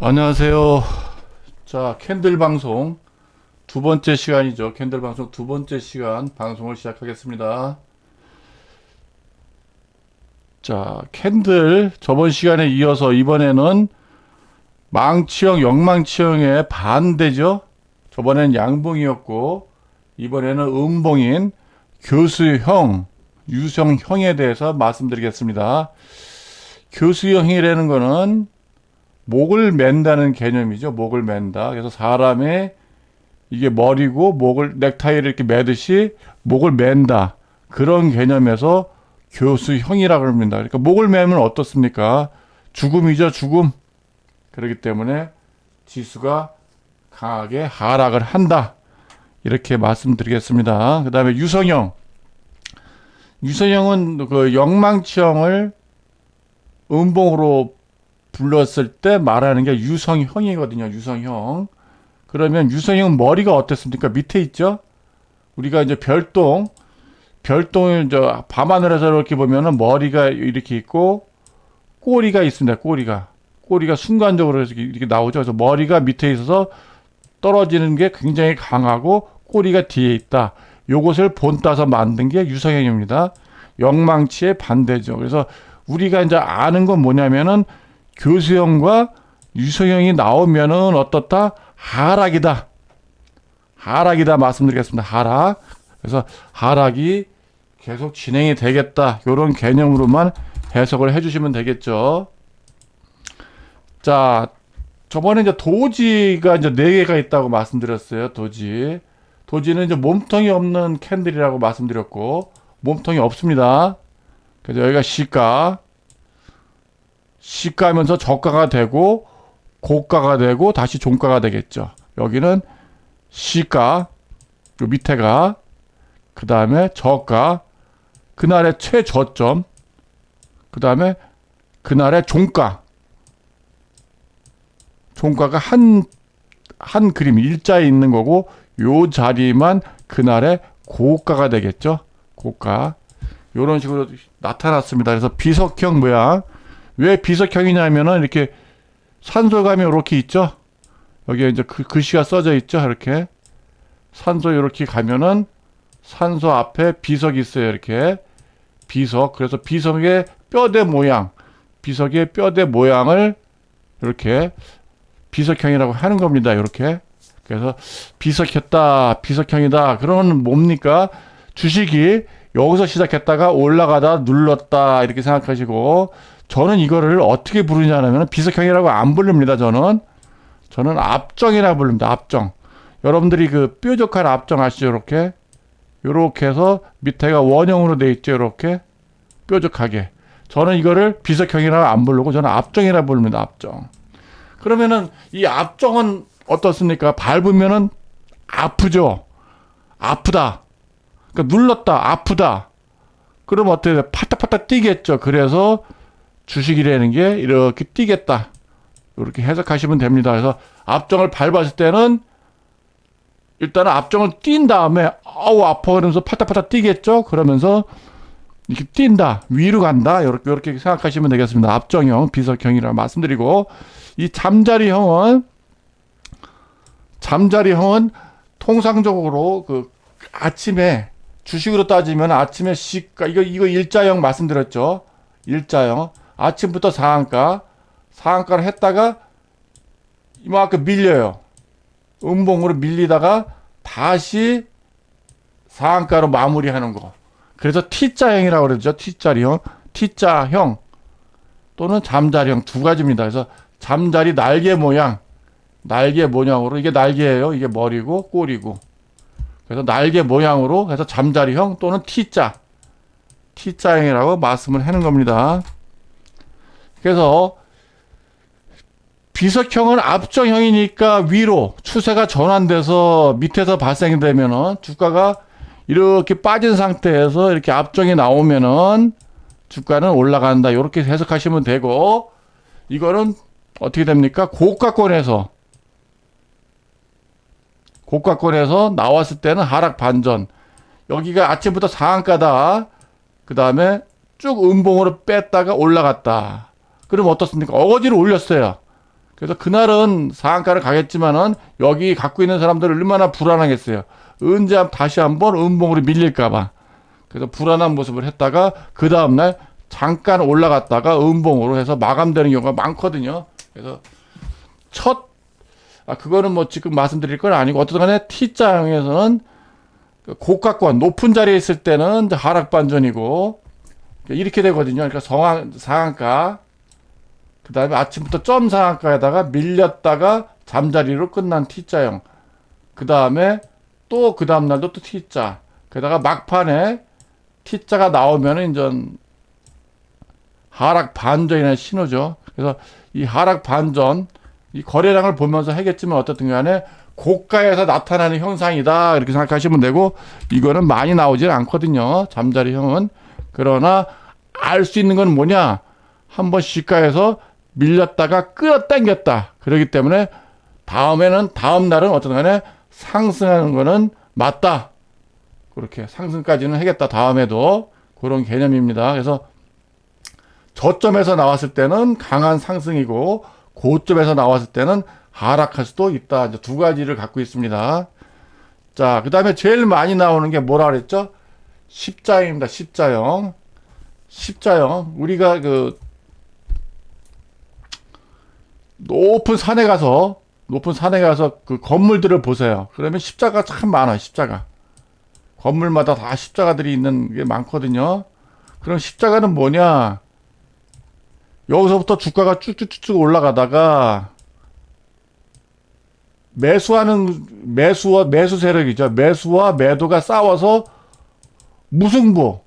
안녕하세요. 자, 캔들 방송 두 번째 시간이죠. 캔들 방송 두 번째 시간 방송을 시작하겠습니다. 자, 캔들 저번 시간에 이어서 이번에는 망치형, 역망치형의 반대죠. 저번엔 양봉이었고 이번에는 음봉인 교수형, 유성형에 대해서 말씀드리겠습니다. 교수형이라는 거는 목을 맨다는 개념이죠. 목을 맨다. 그래서 사람의 이게 머리고 목을 넥타이를 이렇게 매듯이 목을 맨다. 그런 개념에서 교수형이라고 합니다. 그러니까 목을 매면 어떻습니까? 죽음이죠, 죽음. 그렇기 때문에 지수가 강하게 하락을 한다. 이렇게 말씀드리겠습니다. 그 다음에 유성형. 유성형은 그 역망치형을 음봉으로 불렀을 때 말하는 게 유성형이거든요. 유성형. 그러면 유성형 머리가 어땠습니까? 밑에 있죠? 우리가 이제 별동을 밤하늘에서 이렇게 보면은 머리가 이렇게 있고 꼬리가 있습니다. 꼬리가 순간적으로 이렇게 나오죠. 그래서 머리가 밑에 있어서 떨어지는 게 굉장히 강하고 꼬리가 뒤에 있다. 요것을 본따서 만든 게 유성형입니다. 역망치의 반대죠. 그래서 우리가 이제 아는 건 뭐냐면은 교수형과 유성형이 나오면은 어떻다? 하락이다. 하락이다 말씀드리겠습니다. 하락. 그래서 하락이 계속 진행이 되겠다. 이런 개념으로만 해석을 해주시면 되겠죠. 자, 저번에 이제 도지가 이제 4개가 있다고 말씀드렸어요. 도지는 이제 몸통이 없는 캔들이라고 말씀드렸고, 몸통이 없습니다. 그래서 여기가 시가하면서 저가가 되고 고가가 되고 다시 종가가 되겠죠. 여기는 시가, 요 밑에가, 그 다음에 저가, 그날의 최저점, 그 다음에 그날의 종가가 한 그림 일자에 있는 거고 요 자리만 그날의 고가가 되겠죠. 고가. 요런 식으로 나타났습니다. 그래서 비석형 모양. 왜 비석형이냐면은 이렇게 산소감이 이렇게 있죠. 여기에 이제 글씨가 써져 있죠. 이렇게 산소 이렇게 가면은 산소 앞에 비석이 있어요. 이렇게 비석. 그래서 비석의 뼈대 모양을 이렇게 비석형이라고 하는 겁니다. 이렇게. 그래서 비석형이다. 그러면 뭡니까? 주식이 여기서 시작했다가 올라가다 눌렀다. 이렇게 생각하시고 저는 이거를 어떻게 부르냐면 비석형이라고 안 부릅니다. 저는 압정이라고 부릅니다. 압정. 여러분들이 그 뾰족한 압정 아시죠? 요렇게 해서 밑에가 원형으로 돼 있죠. 요렇게 뾰족하게. 저는 이거를 비석형이라고 안 부르고 저는 압정이라고 부릅니다. 압정. 그러면은 이 압정은 어떻습니까? 밟으면은 아프죠. 아프다. 그러니까 눌렀다. 아프다. 그럼 어떻게 돼? 파닥파닥 뛰겠죠. 그래서 주식이라는 게 이렇게 뛰겠다. 이렇게 해석하시면 됩니다. 그래서 압정을 밟았을 때는 일단은 압정을 뛴 다음에 아우 아파 그러면서 파닥파닥 뛰겠죠. 그러면서 이렇게 뛴다. 위로 간다. 이렇게 생각하시면 되겠습니다. 압정형, 비석형이라고 말씀드리고 이 잠자리형은 통상적으로 그 아침에 주식으로 따지면 아침에 시가 이거 일자형 말씀드렸죠. 일자형. 아침부터 상한가를 했다가 이만큼 밀려요. 음봉으로 밀리다가 다시 상한가로 마무리하는 거. 그래서 T자형이라고 그러죠. T자형 또는 잠자리형 두 가지입니다. 그래서 잠자리 날개 모양으로 이게 날개예요. 이게 머리고 꼬리고. 그래서 날개 모양으로 해서 잠자리형 또는 T자형이라고 말씀을 하는 겁니다. 그래서 비석형은 압정형이니까 위로 추세가 전환돼서 밑에서 발생되면은 주가가 이렇게 빠진 상태에서 이렇게 압정이 나오면은 주가는 올라간다. 이렇게 해석하시면 되고 이거는 어떻게 됩니까? 고가권에서 나왔을 때는 하락 반전. 여기가 아침부터 상한가다. 그 다음에 쭉 음봉으로 뺐다가 올라갔다. 그럼 어떻습니까? 어거지로 올렸어요. 그래서 그날은 상한가를 가겠지만은 여기 갖고 있는 사람들 얼마나 불안하겠어요. 언제 다시 한번 음봉으로 밀릴까봐. 그래서 불안한 모습을 했다가 그 다음날 잠깐 올라갔다가 음봉으로 해서 마감되는 경우가 많거든요. 그래서 그거는 뭐 지금 말씀드릴 건 아니고 어쨌든 간에 T자형에서는 고가권 높은 자리에 있을 때는 하락 반전이고 이렇게 되거든요. 그러니까 상한가 그 다음에 아침부터 점 상한가에다가 밀렸다가 잠자리로 끝난 T자형 그 다음에 또 그 다음날도 또 T자 게다가 막판에 T자가 나오면은 이제 하락 반전이라는 신호죠. 그래서 이 하락 반전 이 거래량을 보면서 하겠지만 어떻든 간에 고가에서 나타나는 형상이다 이렇게 생각하시면 되고 이거는 많이 나오질 않거든요. 잠자리형은. 그러나 알 수 있는 건 뭐냐, 한번 시가에서 밀렸다가 끌어당겼다. 그렇기 때문에 다음 날은 어떤 간에 상승하는 거는 맞다. 그렇게 상승까지는 하겠다. 다음에도 그런 개념입니다. 그래서 저점에서 나왔을 때는 강한 상승이고 고점에서 나왔을 때는 하락할 수도 있다. 이제 두 가지를 갖고 있습니다. 자, 그 다음에 제일 많이 나오는 게 뭐라 그랬죠? 십자형입니다. 십자형. 우리가 그 높은 산에 가서 그 건물들을 보세요. 그러면 십자가 참 많아요. 십자가. 건물마다 다 십자가들이 있는 게 많거든요. 그럼 십자가는 뭐냐? 여기서부터 주가가 쭉쭉쭉 올라가다가 매수 세력이죠. 매수와 매도가 싸워서 무승부가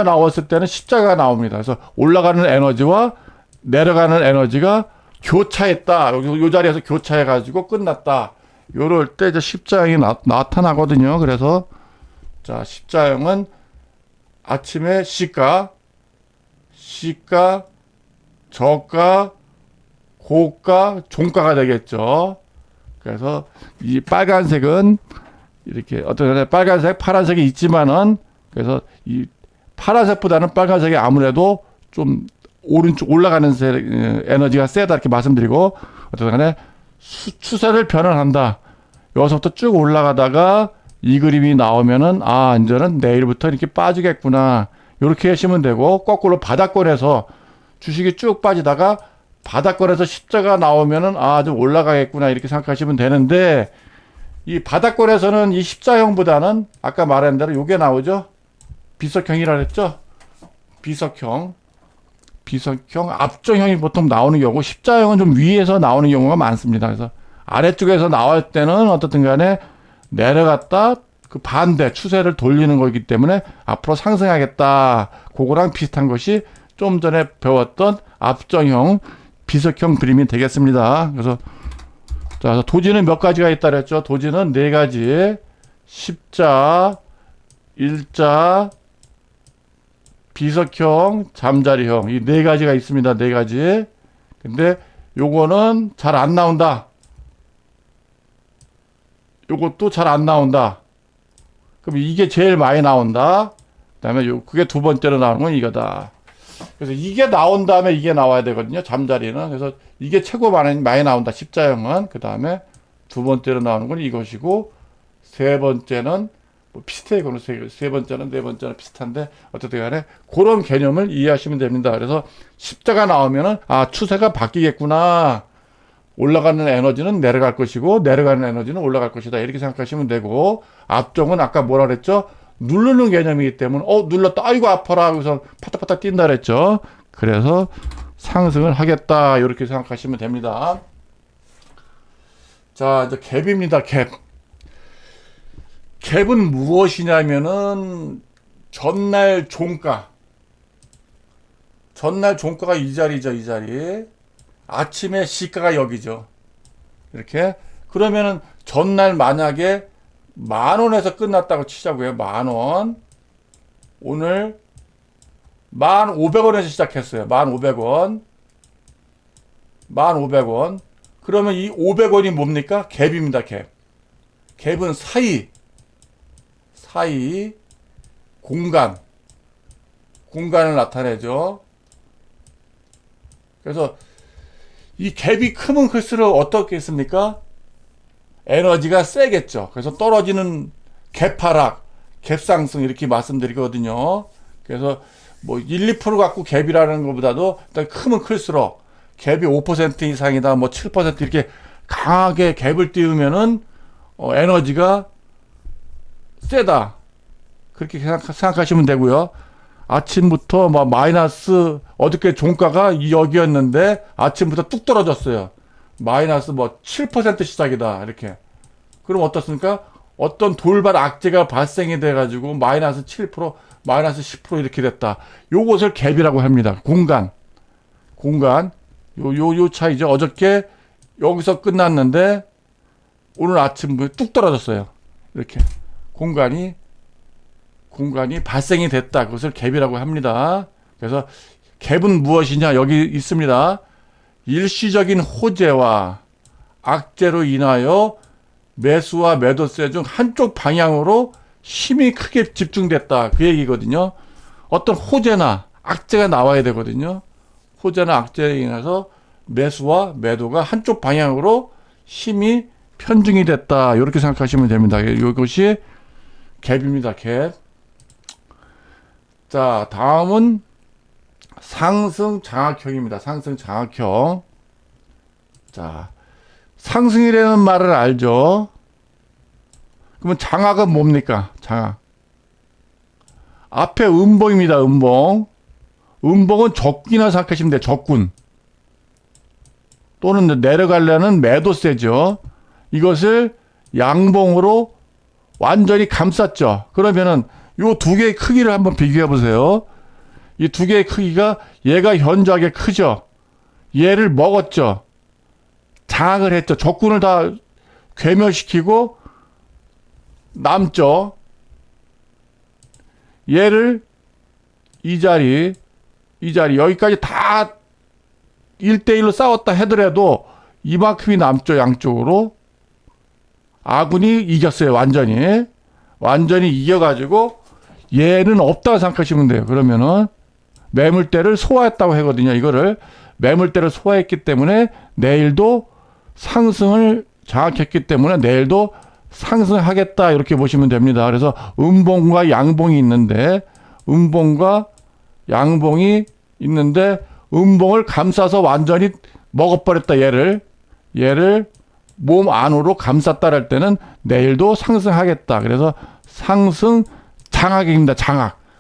나왔을 때는 십자가가 나옵니다. 그래서 올라가는 에너지와 내려가는 에너지가 교차했다. 요 자리에서 교차해가지고 끝났다. 요럴 때 이제 십자형이 나타나거든요. 그래서 자, 십자형은 아침에 시가, 저가, 고가, 종가가 되겠죠. 그래서 이 빨간색은 이렇게 어떤 빨간색, 파란색이 있지만은 그래서 이 파란색보다는 빨간색이 아무래도 좀 오른쪽 올라가는 에너지가 세다 이렇게 말씀드리고 어떤 간에 추세를 변환한다. 여기서부터 쭉 올라가다가 이 그림이 나오면은 이제는 내일부터 이렇게 빠지겠구나. 이렇게 하시면 되고 거꾸로 바닥권에서 주식이 쭉 빠지다가 바닥권에서 십자가 나오면은 좀 올라가겠구나 이렇게 생각하시면 되는데 이 바닥권에서는 이 십자형보다는 아까 말한 대로 요게 나오죠. 비석형이라 그랬죠. 비석형 앞정형이 보통 나오는 경우고 십자형은 좀 위에서 나오는 경우가 많습니다. 그래서 아래쪽에서 나올 때는 어떻든 간에 내려갔다 그 반대 추세를 돌리는 거기 때문에 앞으로 상승하겠다. 그거랑 비슷한 것이 좀 전에 배웠던 앞정형 비석형 그림이 되겠습니다. 그래서 도지는 몇 가지가 있다 그랬죠. 도지는 네 가지. 십자, 일자, 비석형, 잠자리형 이 네 가지가 있습니다. 네 가지. 근데 요거는 잘 안 나온다. 요것도 잘 안 나온다. 그럼 이게 제일 많이 나온다. 그다음에 그게 두 번째로 나오는 건 이거다. 그래서 이게 나온 다음에 이게 나와야 되거든요. 잠자리는. 그래서 이게 최고 많이 나온다. 십자형은. 그다음에 두 번째로 나오는 건 이것이고 세 번째는 뭐 비슷해요. 그거는 세 번째는 네 번째는 비슷한데 어쨌든 간에 그런 개념을 이해하시면 됩니다. 그래서 십자가 나오면은 추세가 바뀌겠구나. 올라가는 에너지는 내려갈 것이고 내려가는 에너지는 올라갈 것이다. 이렇게 생각하시면 되고 앞쪽은 아까 뭐라 그랬죠? 누르는 개념이기 때문에 눌렀다. 아이고 아파라. 그래서 파닥파닥 뛴다 그랬죠. 그래서 상승을 하겠다. 이렇게 생각하시면 됩니다. 자, 이제 갭입니다. 갭은 무엇이냐면은 전날 종가가 이 자리죠. 이 자리. 아침에 시가가 여기죠. 이렇게. 그러면은 전날 만약에 10,000원에서 끝났다고 치자고요. 10,000원. 오늘 1,500원에서 시작했어요. 1,500원. 1,500원. 그러면 이 500원이 뭡니까? 갭입니다. 갭은 사이 공간을 나타내죠. 그래서 이 갭이 크면 클수록 어떻겠습니까? 에너지가 세겠죠. 그래서 떨어지는 갭 하락, 갭 상승 이렇게 말씀드리거든요. 그래서 뭐 1, 2% 갖고 갭이라는 것보다도 일단 크면 클수록 갭이 5% 이상이다, 뭐 7% 이렇게 강하게 갭을 띄우면은 에너지가 세다. 그렇게 생각하시면 되고요. 아침부터 뭐 마이너스, 어저께 종가가 여기였는데 아침부터 뚝 떨어졌어요. 마이너스 뭐 7% 시작이다. 이렇게. 그럼 어떻습니까? 어떤 돌발 악재가 발생이 돼가지고 마이너스 7%, 마이너스 10% 이렇게 됐다. 요것을 갭이라고 합니다. 공간. 요 차이죠. 어저께 여기서 끝났는데 오늘 아침부터 뚝 떨어졌어요. 이렇게. 공간이 발생이 됐다. 그것을 갭이라고 합니다. 그래서 갭은 무엇이냐? 여기 있습니다. 일시적인 호재와 악재로 인하여 매수와 매도세 중 한쪽 방향으로 힘이 크게 집중됐다. 그 얘기거든요. 어떤 호재나 악재가 나와야 되거든요. 호재나 악재에 인해서 매수와 매도가 한쪽 방향으로 힘이 편중이 됐다. 이렇게 생각하시면 됩니다. 이것이 갭입니다. 갭. 자, 다음은 상승 장악형입니다. 상승 장악형. 자, 상승이라는 말을 알죠? 그러면 장악은 뭡니까? 장악. 앞에 음봉입니다. 음봉. 음봉은 적군이나 생각하시면 돼요. 적군. 또는 내려가려는 매도세죠. 이것을 양봉으로 완전히 감쌌죠. 그러면은 요 두 개의 크기를 한번 비교해 보세요. 이 두 개의 크기가 얘가 현저하게 크죠. 얘를 먹었죠. 장악을 했죠. 적군을 다 괴멸시키고 남죠. 얘를 이 자리 여기까지 다 1대1로 싸웠다 하더라도 이만큼이 남죠. 양쪽으로. 아군이 이겼어요. 완전히 이겨가지고 얘는 없다고 생각하시면 돼요. 그러면은 매물대를 소화했다고 하거든요. 이거를 매물대를 소화했기 때문에 내일도 상승을 장악했기 때문에 내일도 상승하겠다. 이렇게 보시면 됩니다. 그래서 음봉과 양봉이 있는데 음봉을 감싸서 완전히 먹어버렸다. 얘를 몸 안으로 감쌌다 할 때는 내일도 상승하겠다. 그래서 상승 장악입니다.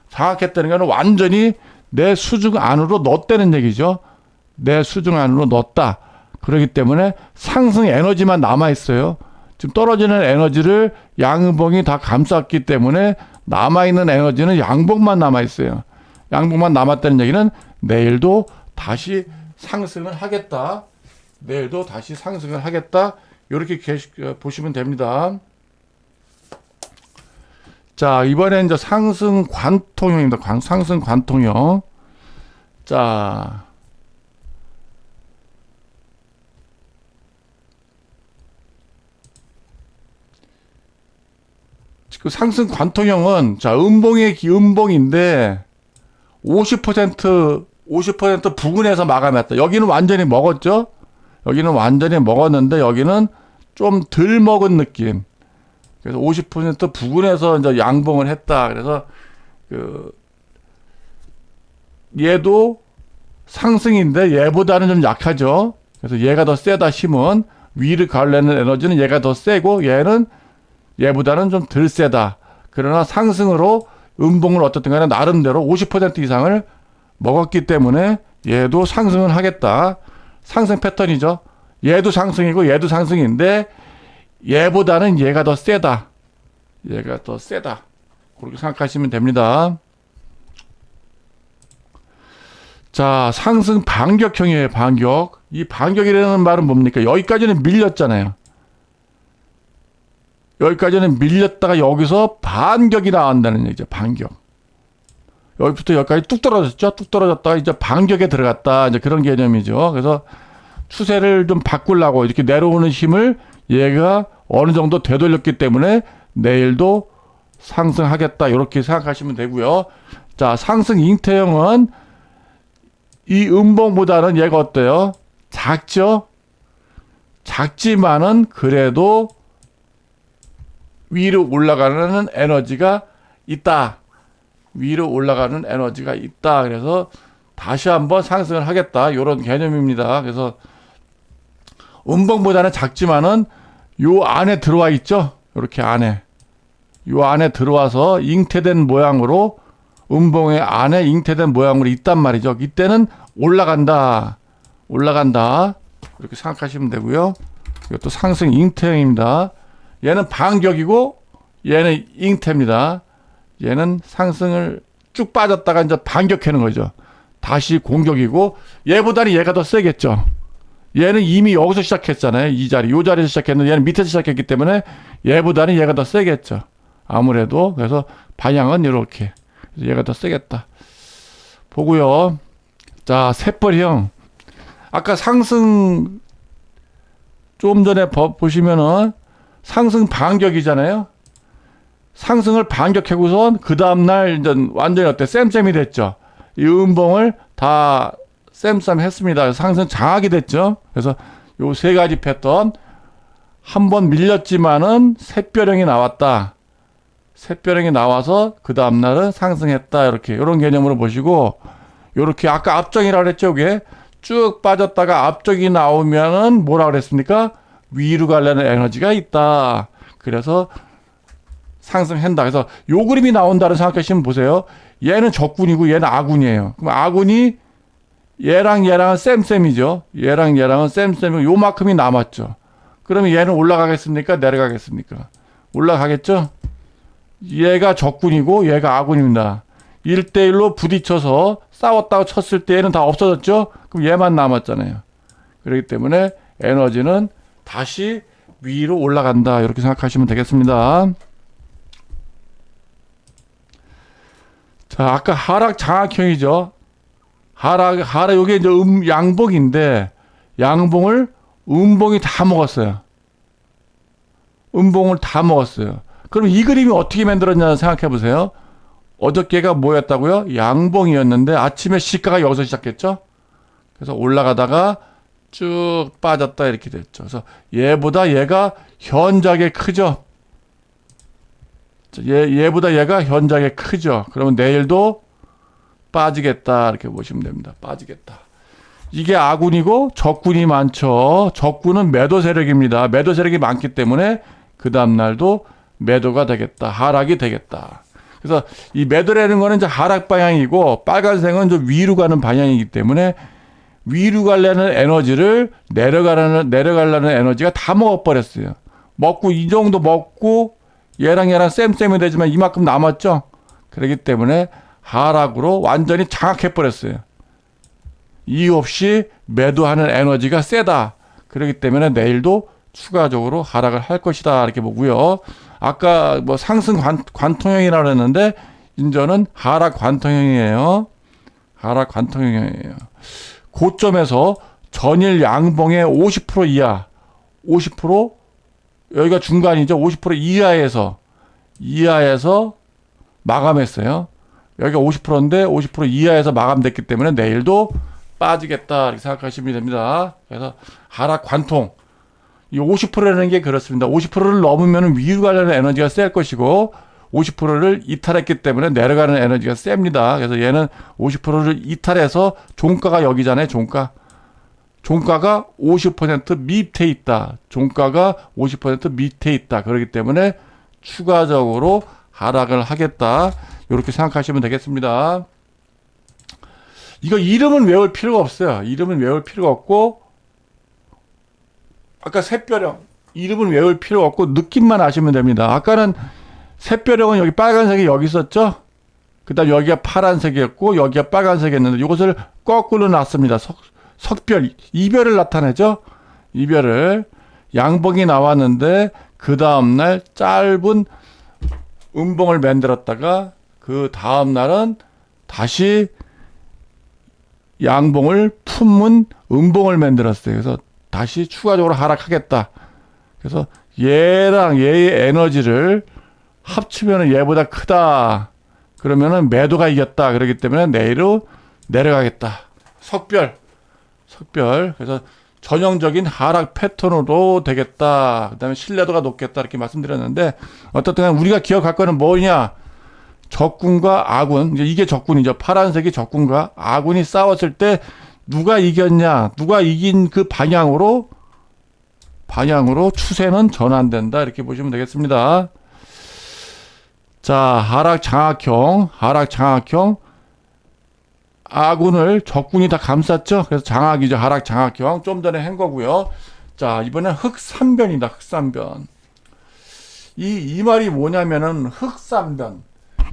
장악했다는 것은 완전히 내 수중 안으로 넣었다는 얘기죠. 내 수중 안으로 넣었다. 그렇기 때문에 상승 에너지만 남아있어요. 지금 떨어지는 에너지를 양봉이 다 감쌌기 때문에 남아있는 에너지는 양봉만 남아있어요. 양봉만 남았다는 얘기는 내일도 다시 상승을 하겠다. 이렇게 보시면 됩니다. 자, 이번엔 이제 상승 관통형입니다. 상승 관통형. 자, 그 상승 관통형은 자, 음봉인데 50% 부근에서 마감했다. 여기는 완전히 먹었죠? 여기는 완전히 먹었는데 여기는 좀 덜 먹은 느낌. 그래서 50% 부근에서 이제 양봉을 했다. 그래서 얘도 상승인데 얘보다는 좀 약하죠. 그래서 얘가 더 세다. 힘은 위를 가려는 에너지는 얘가 더 세고 얘는 얘보다는 좀 덜 세다. 그러나 상승으로 음봉을 어떻든 간에 나름대로 50% 이상을 먹었기 때문에 얘도 상승을 하겠다. 상승 패턴이죠. 얘도 상승이고 얘도 상승인데 얘보다는 얘가 더 세다. 그렇게 생각하시면 됩니다. 자, 상승 반격형이에요. 반격. 이 반격이라는 말은 뭡니까? 여기까지는 밀렸잖아요. 여기까지는 밀렸다가 여기서 반격이 나온다는 얘기죠. 반격. 여기부터 여기까지 뚝 떨어졌죠. 뚝 떨어졌다가 이제 반격에 들어갔다. 이제 그런 개념이죠. 그래서 추세를 좀 바꾸려고 이렇게 내려오는 힘을 얘가 어느 정도 되돌렸기 때문에 내일도 상승하겠다. 이렇게 생각하시면 되고요. 자, 상승 잉태형은 이 음봉보다는 얘가 어때요? 작죠? 작지만은 그래도 위로 올라가는 에너지가 있다. 위로 올라가는 에너지가 있다. 그래서 다시 한번 상승을 하겠다. 이런 개념입니다. 그래서 음봉보다는 작지만은 요 안에 들어와 있죠. 이렇게 안에. 요 안에 들어와서 잉태된 모양으로 음봉의 안에 잉태된 모양으로 있단 말이죠. 이때는 올라간다. 올라간다. 이렇게 생각하시면 되고요. 이것도 상승 잉태입니다. 얘는 반격이고 얘는 잉태입니다. 얘는 상승을 쭉 빠졌다가 이제 반격하는 거죠. 다시 공격이고 얘보다는 얘가 더 세겠죠. 얘는 이미 여기서 시작했잖아요. 이 자리, 요 자리에서 시작했는데 얘는 밑에서 시작했기 때문에 얘보다는 얘가 더 세겠죠. 아무래도. 그래서 방향은 이렇게. 그래서 얘가 더 세겠다. 보고요. 자, 샛벌형. 아까 상승 좀 전에 보시면은 상승 반격이잖아요. 상승을 반격하고선 그 다음날 이제 완전히 어때? 쌤쌤이 됐죠. 이 음봉을 다 쌤쌤 했습니다. 상승 장악이 됐죠. 그래서 요 세 가지 패턴 한 번 밀렸지만은 샛별형이 나왔다. 샛별형이 나와서 그 다음날은 상승했다. 이렇게 이런 개념으로 보시고 요렇게 아까 앞정이라고 그랬죠. 이게 쭉 빠졌다가 앞쪽이 나오면은 뭐라 그랬습니까? 위로 가려는 에너지가 있다. 그래서 상승한다. 그래서 요 그림이 나온다는 생각하시면 보세요. 얘는 적군이고 얘는 아군이에요. 그럼 아군이 얘랑은 쌤쌤이죠. 얘랑은 쌤쌤이고 요만큼이 남았죠. 그러면 얘는 올라가겠습니까? 내려가겠습니까? 올라가겠죠? 얘가 적군이고 얘가 아군입니다. 1대1로 부딪혀서 싸웠다고 쳤을 때 얘는 다 없어졌죠? 그럼 얘만 남았잖아요. 그렇기 때문에 에너지는 다시 위로 올라간다. 이렇게 생각하시면 되겠습니다. 자, 아까 하락 장악형이죠. 하락, 요게 이제 양봉인데, 양봉을 음봉이 다 먹었어요. 음봉을 다 먹었어요. 그럼 이 그림이 어떻게 만들었냐 생각해 보세요. 어저께가 뭐였다고요? 양봉이었는데 아침에 시가가 여기서 시작했죠. 그래서 올라가다가 쭉 빠졌다 이렇게 됐죠. 그래서 얘보다 얘가 현저하게 크죠. 얘보다 얘가 현저하게 크죠. 그러면 내일도 빠지겠다 이렇게 보시면 됩니다. 빠지겠다. 이게 아군이고 적군이 많죠. 적군은 매도 세력입니다. 매도 세력이 많기 때문에 그 다음날도 매도가 되겠다. 하락이 되겠다. 그래서 이 매도라는 거는 이제 하락 방향이고 빨간색은 좀 위로 가는 방향이기 때문에 위로 가려는 에너지를 내려가려는 에너지가 다 먹어버렸어요. 먹고 이 정도 먹고 얘랑 쌤쌤이 되지만 이만큼 남았죠. 그렇기 때문에 하락으로 완전히 장악해버렸어요. 이유 없이 매도하는 에너지가 세다. 그렇기 때문에 내일도 추가적으로 하락을 할 것이다. 이렇게 보고요. 아까 뭐 상승 관통형이라고 했는데 인저는 하락 관통형이에요. 하락 관통형이에요. 고점에서 전일 양봉의 50% 이하, 50% 여기가 중간이죠. 50% 이하에서 마감했어요. 여기가 50%인데 50% 이하에서 마감됐기 때문에 내일도 빠지겠다 이렇게 생각하시면 됩니다. 그래서 하락 관통. 이 50%라는 게 그렇습니다. 50%를 넘으면 위로 가려는 에너지가 셀 것이고 50%를 이탈했기 때문에 내려가는 에너지가 셉니다. 그래서 얘는 50%를 이탈해서 종가가 여기잖아요. 종가가 50% 밑에 있다. 종가가 50% 밑에 있다. 그렇기 때문에 추가적으로 하락을 하겠다. 이렇게 생각하시면 되겠습니다. 이거 이름은 외울 필요가 없어요. 이름은 외울 필요가 없고 아까 샛별형 이름은 외울 필요가 없고 느낌만 아시면 됩니다. 아까는 샛별형은 여기 빨간색이 여기 있었죠. 그 다음 여기가 파란색이었고 여기가 빨간색이었는데 이것을 거꾸로 놨습니다. 석별, 이별을 나타내죠. 이별을. 양봉이 나왔는데 그 다음날 짧은 음봉을 만들었다가 그 다음날은 다시 양봉을 품은 음봉을 만들었어요. 그래서 다시 추가적으로 하락하겠다. 그래서 얘랑 얘의 에너지를 합치면 얘보다 크다. 그러면은 매도가 이겼다. 그렇기 때문에 내일로 내려가겠다. 석별. 그래서 전형적인 하락 패턴으로 되겠다. 그다음에 신뢰도가 높겠다 이렇게 말씀드렸는데 어떻든 우리가 기억할 거는 뭐냐? 적군과 아군, 이제 이게 적군이죠. 파란색이 적군과 아군이 싸웠을 때 누가 이겼냐? 누가 이긴 그 방향으로 추세는 전환된다 이렇게 보시면 되겠습니다. 자, 하락 장악형. 아군을 적군이 다 감쌌죠. 그래서 장악이죠. 하락 장악형. 좀 전에 한 거고요. 자, 이번엔 흑삼변이다. 흑삼변. 이 말이 뭐냐면은 흑삼변.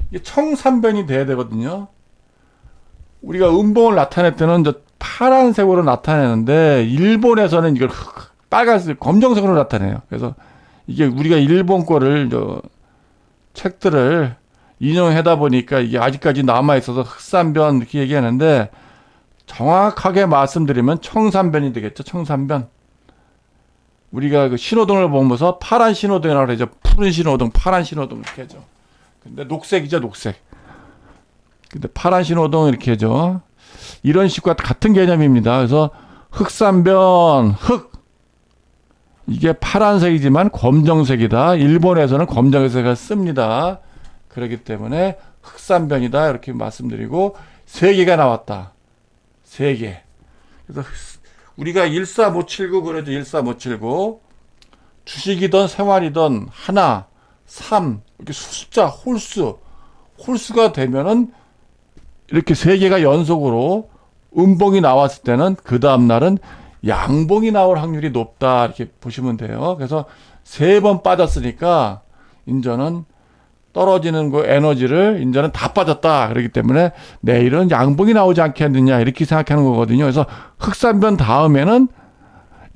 이게 청삼변이 돼야 되거든요. 우리가 음봉을 나타낼 때는 저 파란색으로 나타내는데 일본에서는 이걸 빨간색, 검정색으로 나타내요. 그래서 이게 우리가 일본 거를 책들을 인용하다 보니까 이게 아직까지 남아있어서 흑삼변 이렇게 얘기하는데 정확하게 말씀드리면 청삼변이 되겠죠. 청삼변. 우리가 그 신호등을 보면서 파란 신호등이라고 그러죠. 푸른 신호등, 파란 신호등 이렇게 하죠. 근데 녹색이죠, 녹색. 근데 파란 신호등 이렇게 하죠. 이런 식과 같은 개념입니다. 그래서 흑삼변, 이게 파란색이지만 검정색이다. 일본에서는 검정색을 씁니다. 그렇기 때문에 흑삼변이다 이렇게 말씀드리고 3개가 나왔다. 3개. 그래서 우리가 14579 그러죠. 14579 주식이든 생활이든 하나, 3 이렇게 숫자 홀수가 되면은 이렇게 3개가 연속으로 음봉이 나왔을 때는 그 다음 날은 양봉이 나올 확률이 높다 이렇게 보시면 돼요. 그래서 3번 빠졌으니까 인저는 떨어지는 그 에너지를 인저는 다 빠졌다. 그렇기 때문에 내일은 양봉이 나오지 않겠느냐 이렇게 생각하는 거거든요. 그래서 흑삼변 다음에는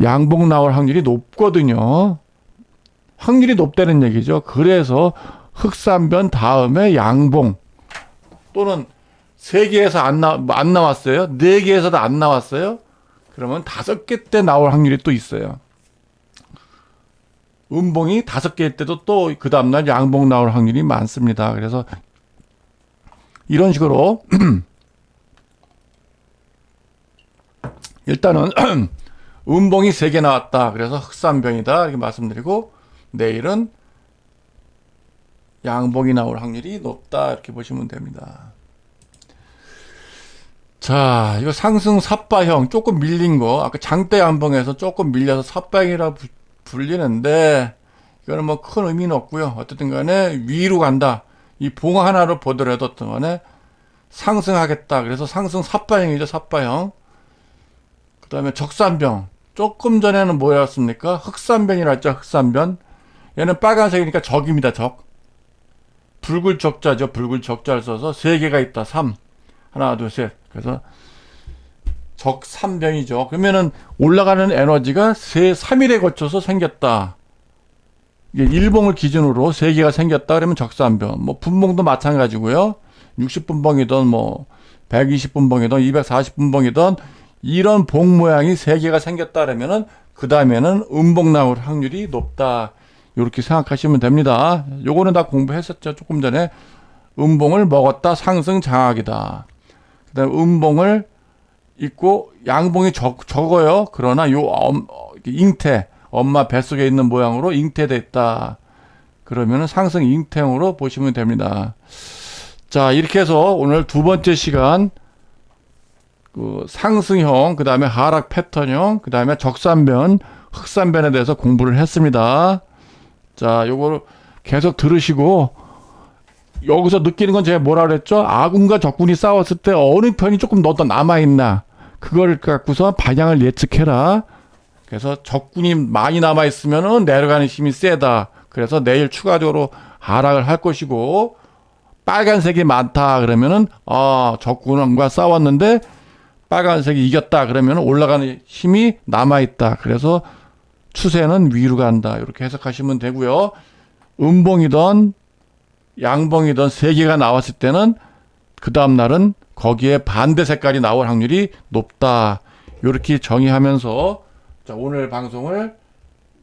양봉 나올 확률이 높거든요. 확률이 높다는 얘기죠. 그래서 흑삼변 다음에 양봉 또는 3개에서 안 나왔어요. 4개에서도 안 나왔어요. 그러면 5개 때 나올 확률이 또 있어요. 음봉이 5개일 때도 또 그 다음날 양봉 나올 확률이 많습니다. 그래서 이런 식으로 일단은 음봉이 3개 나왔다. 그래서 흑삼변이다 이렇게 말씀드리고 내일은 양봉이 나올 확률이 높다 이렇게 보시면 됩니다. 자, 이거 상승 삿바형 조금 밀린 거 아까 장대 양봉에서 조금 밀려서 삿바형이라 불리는데 이거는 뭐 큰 의미는 없고요. 어쨌든 간에 위로 간다. 이 봉 하나로 보더라도 어떤 간에 상승하겠다. 그래서 상승 삿바형이죠. 삿바형. 그 다음에 적산병. 조금 전에는 뭐였습니까? 흑삼변이라 했죠. 흑삼변. 얘는 빨간색이니까 적입니다. 적. 붉을 적자죠. 붉을 적자를 써서 3개가 있다. 3. 하나, 둘, 셋. 그래서 적삼변이죠. 그러면은 올라가는 에너지가 3일에 걸쳐서 생겼다. 이게 일봉을 기준으로 3개가 생겼다 그러면 적삼변. 뭐 분봉도 마찬가지고요. 60분봉이든 뭐 120분봉이든 240분봉이든 이런 봉 모양이 3개가 생겼다 그러면은 그 다음에는 음봉 나올 확률이 높다. 이렇게 생각하시면 됩니다. 요거는 다 공부했었죠. 조금 전에 음봉을 먹었다. 상승 장악이다. 그다음 음봉을 있고 양봉이 적어요. 그러나 요 잉태 엄마 뱃속에 있는 모양으로 잉태됐다. 그러면은 상승 잉태형으로 보시면 됩니다. 자, 이렇게 해서 오늘 2번째 시간 그 상승형, 그 다음에 하락 패턴형, 그 다음에 적산변, 흑산변에 대해서 공부를 했습니다. 자, 요거를 계속 들으시고 여기서 느끼는 건 제가 뭐라 그랬죠? 아군과 적군이 싸웠을 때 어느 편이 조금 더 남아있나 그걸 갖고서 방향을 예측해라. 그래서 적군이 많이 남아있으면 내려가는 힘이 세다. 그래서 내일 추가적으로 하락을 할 것이고 빨간색이 많다 그러면은 적군과 싸웠는데 빨간색이 이겼다 그러면 올라가는 힘이 남아있다. 그래서 추세는 위로 간다. 이렇게 해석하시면 되고요. 음봉이든 양봉이든 3개가 나왔을 때는 그 다음 날은 거기에 반대 색깔이 나올 확률이 높다. 이렇게 정의하면서 자, 오늘 방송을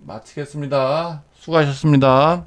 마치겠습니다. 수고하셨습니다.